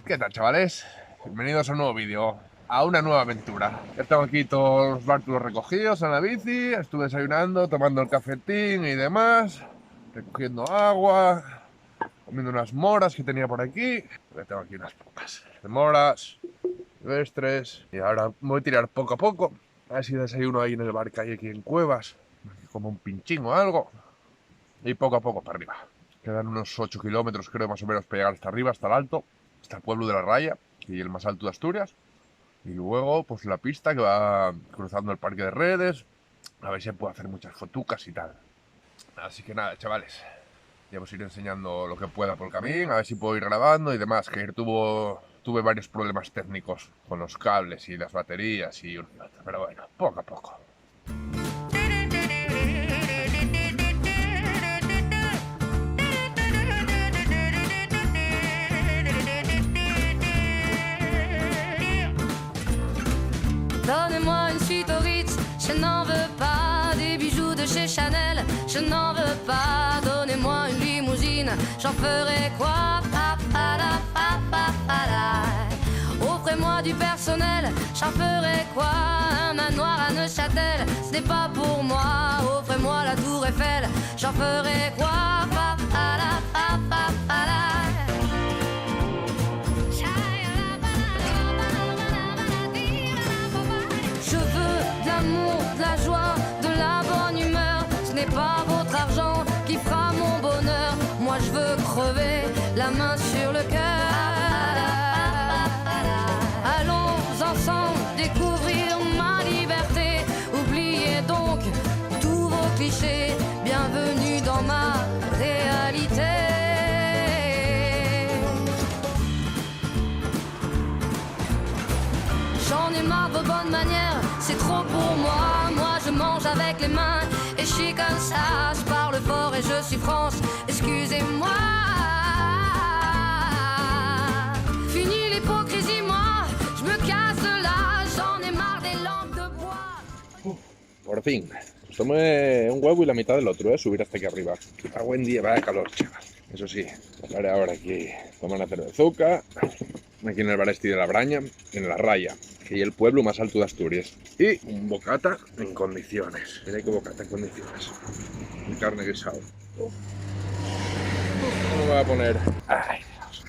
¿Qué tal, chavales? Bienvenidos a un nuevo vídeo, a una nueva aventura. Ya tengo aquí todos los bártulos recogidos en la bici. Estuve desayunando, tomando el cafetín y demás, recogiendo agua, comiendo unas moras que tenía por aquí. Ya tengo aquí unas pocas de moras, silvestres. Y ahora voy a tirar poco a poco. A ver si desayuno ahí en el bar que hay aquí en Cuevas, como un pinchín o algo. Y poco a poco para arriba. Quedan unos 8 kilómetros, creo, más o menos, para llegar hasta arriba, hasta el alto, hasta el pueblo de la Raya, y el más alto de Asturias. Y luego, pues la pista que va cruzando el Parque de Redes. A ver si puedo hacer muchas fotucas y tal. Así que nada, chavales. Ya os iré enseñando lo que pueda por el camino, a ver si puedo ir grabando y demás. Que ayer tuve varios problemas técnicos con los cables y las baterías y un... Pero bueno, poco a poco. Donnez-moi une suite au Ritz, je n'en veux pas. Des bijoux de chez Chanel, je n'en veux pas. Donnez-moi une limousine, j'en ferai quoi? Offrez-moi du personnel, j'en ferai quoi? Un manoir à Neuchâtel, ce n'est pas pour moi. Offrez-moi la tour Eiffel, j'en ferai quoi? De la joie, de la bonne humeur. Ce n'est pas votre argent qui fera mon bonheur. Moi je veux crever la main sur le cœur. Allons ensemble découvrir ma liberté. Oubliez donc tous vos clichés. Bienvenue dans ma réalité. J'en ai marre de vos bonnes manières, c'est trop pour moi. Moi je mange avec les mains et je suis comme ça. Je parle fort et je suis France, excusez-moi. Fini l'hypocrisie, moi, je me casse de là. J'en ai marre des lampes de bois. Por fin. Pues tomé un huevo y la mitad del otro, subir hasta aquí arriba. A buen día, vaya calor, chaval. Eso sí, hablaré ahora aquí, tomar una cervezuca, aquí en el bar de la Braña, en la Raya, que es el pueblo más alto de Asturias. Y un bocata en condiciones. Mira qué bocata en condiciones. Mi carne guisado. ¿Cómo me voy a poner? Ay, Dios.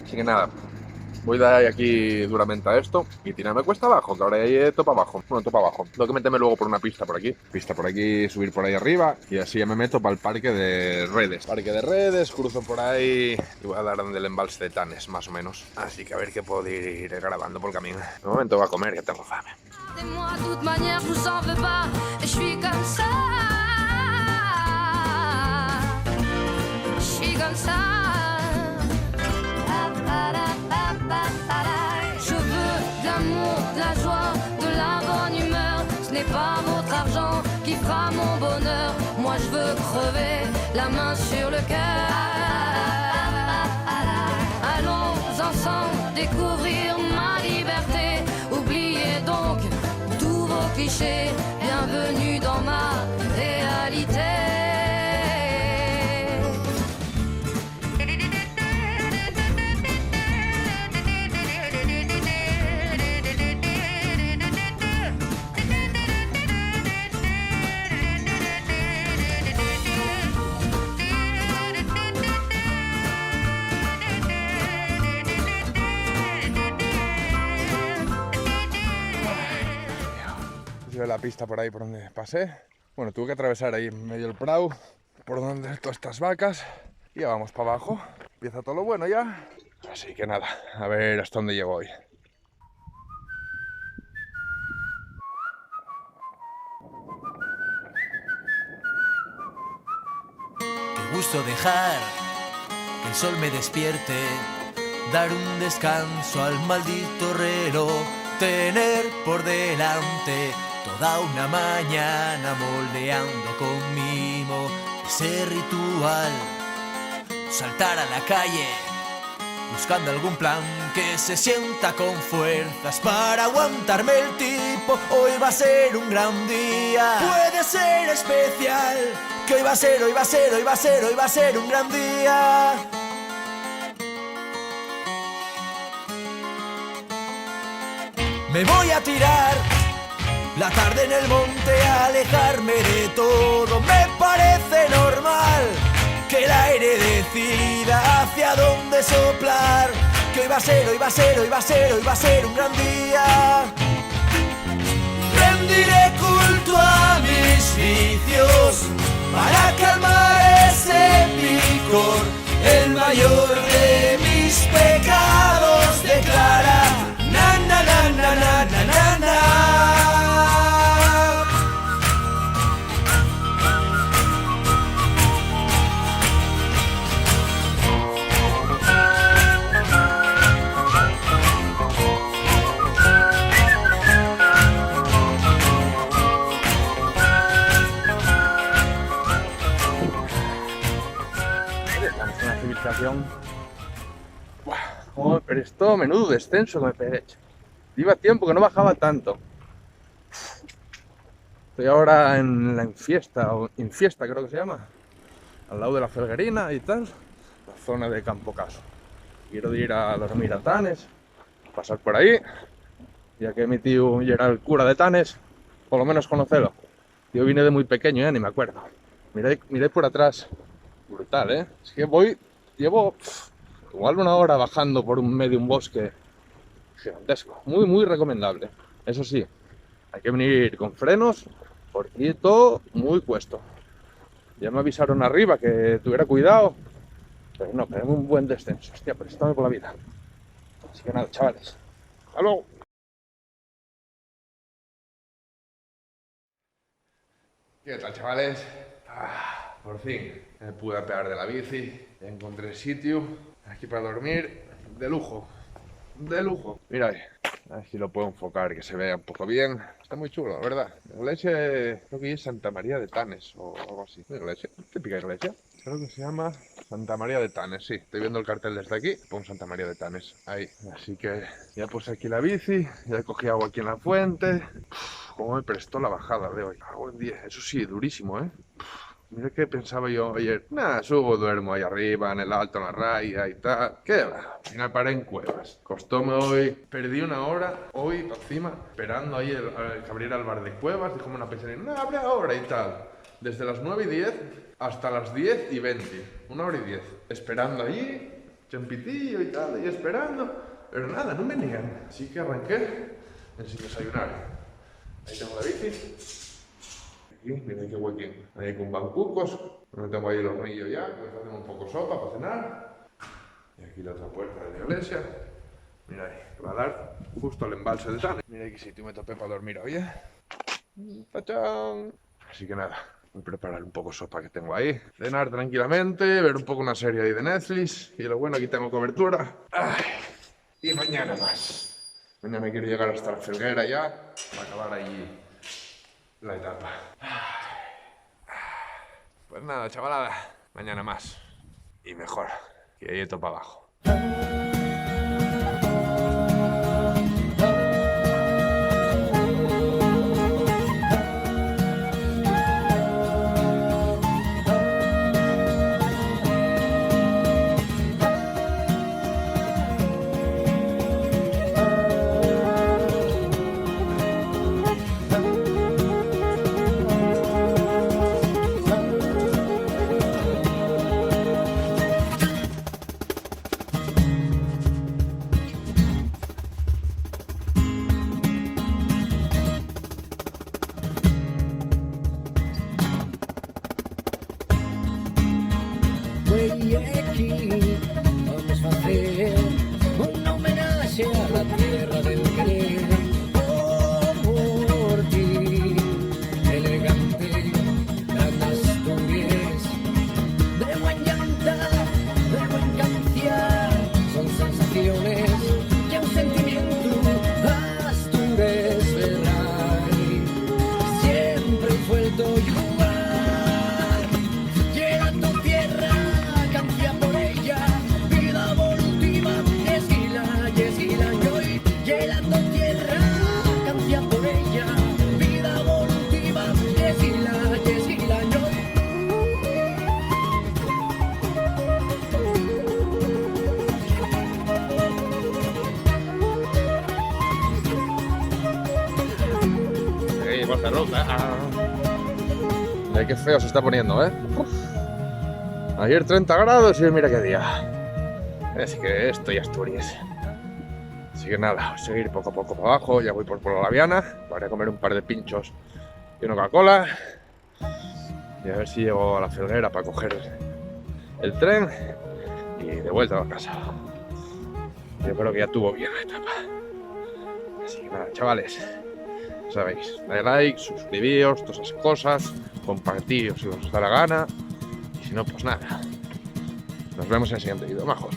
Así que nada, voy a dar aquí duramente a esto y tirarme cuesta abajo, que ahora hay topa abajo. Bueno, topa abajo. Tengo que meterme luego por una pista por aquí. Pista por aquí, subir por ahí arriba y así ya me meto para el Parque de Redes. Parque de Redes, cruzo por ahí y voy a dar donde el embalse de Tanes, más o menos. Así que a ver qué puedo ir grabando por el camino. De momento voy a comer, que tengo fame. Moi, de toute manière, je vous en veux pas. Je suis comme ça. Je suis comme ça. Je veux de l'amour, de la joie, de la bonne humeur. Ce n'est pas votre argent qui fera mon bonheur. Moi je veux crever la main sur le cœur. Allons ensemble découvrir ma liberté. Oubliez donc tous vos clichés. Bienvenue dans ma réalité. La pista por ahí por donde pasé. Bueno, tuve que atravesar ahí en medio del prado, por donde todas estas vacas. Y ya vamos para abajo. Empieza todo lo bueno ya. Así que nada, a ver hasta dónde llego hoy. Qué gusto dejar que el sol me despierte, dar un descanso al maldito reloj, tener por delante toda una mañana moldeando con mimo ese ritual, saltar a la calle buscando algún plan que se sienta con fuerzas para aguantarme el tipo. Hoy va a ser un gran día, puede ser especial, que hoy va a ser un gran día. Me voy a tirar la tarde en el monte a alejarme de todo. Me parece normal que el aire decida hacia dónde soplar. Que hoy va a ser, hoy va a ser, hoy va a ser, hoy va a ser un gran día. Rendiré culto a mis vicios para calmar ese picor. El mayor de mis pecados declara na na na na na na na na. Buah, pero esto menudo descenso que me pegué. Lleva tiempo que no bajaba tanto. Estoy ahora en la Infiesta, o Infiesta creo que se llama, al lado de la Felguerina y tal, la zona de Campo Caso. Quiero ir a dormir a Tanes, pasar por ahí, ya que mi tío ya era el cura de Tanes, por lo menos conocerlo. Yo vine de muy pequeño, ya ni me acuerdo. Miré por atrás, brutal, ¿eh? Es que llevo igual una hora bajando por un bosque gigantesco, muy recomendable. Eso sí, hay que venir con frenos, porque todo muy cuesto. Ya me avisaron arriba que tuviera cuidado, pero no, pero es un buen descenso. Hostia, pero estamos por la vida. Así que nada, chavales, hasta luego. ¿Qué tal, chavales? Por fin me pude apear de la bici, ya encontré sitio aquí para dormir, de lujo, de lujo. Mira ahí, a ver si lo puedo enfocar, que se vea un poco bien. Está muy chulo, la verdad. La iglesia, creo que es Santa María de Tanes o algo así. ¿La iglesia? Típica iglesia. Creo que se llama Santa María de Tanes, sí. Estoy viendo el cartel desde aquí, pongo Santa María de Tanes, ahí. Así que ya puse aquí la bici, ya cogí agua aquí en la fuente. Cómo me prestó la bajada de hoy. Buen día, eso sí, durísimo, ¿eh? Mira que pensaba yo ayer, nada, subo, duermo ahí arriba, en el alto, en la raya y tal. ¿Qué va? Al final paré en Cuevas. Costóme hoy, perdí una hora hoy encima, esperando ahí que abriera el bar de Cuevas. Dijo una pizzería, no, abre ahora y tal. Desde las 9:10 hasta las 10:20, 1 hora y 10. Esperando allí, champitillo y tal, ahí esperando. Pero nada, no venían. Así que arranqué sin desayunar. Ahí tengo la bici. Aquí, miren qué huequín. Ahí con bancucos. Me tengo ahí el hornillo ya, que hacemos un poco sopa para cenar. Y aquí la otra puerta de la iglesia. Mira ahí, que va a dar justo al embalse de Tanes. Mira qué sitio me topé para dormir hoy, ¿eh? ¡Tachán! Así que nada, voy a preparar un poco sopa que tengo ahí. Cenar tranquilamente, ver un poco una serie ahí de Netflix. Y lo bueno, aquí tengo cobertura. ¡Ay! Y mañana más. Mañana quiero llegar hasta la Felguera ya, para acabar allí la etapa. Pues nada, chavalada, mañana más. Y mejor, que hay esto para abajo. seguimos de ruta. Mira qué feo se está poniendo, ¿eh? Uf. Ayer 30 grados y hoy mira qué día. Es que esto ya es Asturias. Así que nada, voy a seguir poco a poco para abajo. Ya voy por la Viana. Voy a comer un par de pinchos y una Coca-Cola. Y a ver si llego a la Felguera para coger el tren y de vuelta a casa. Yo creo que ya tuvo bien la etapa. Así que nada, chavales, ya sabéis, dale like, suscribíos, todas esas cosas, compartíos si os da la gana. Y si no, pues nada. Nos vemos en el siguiente vídeo, majos.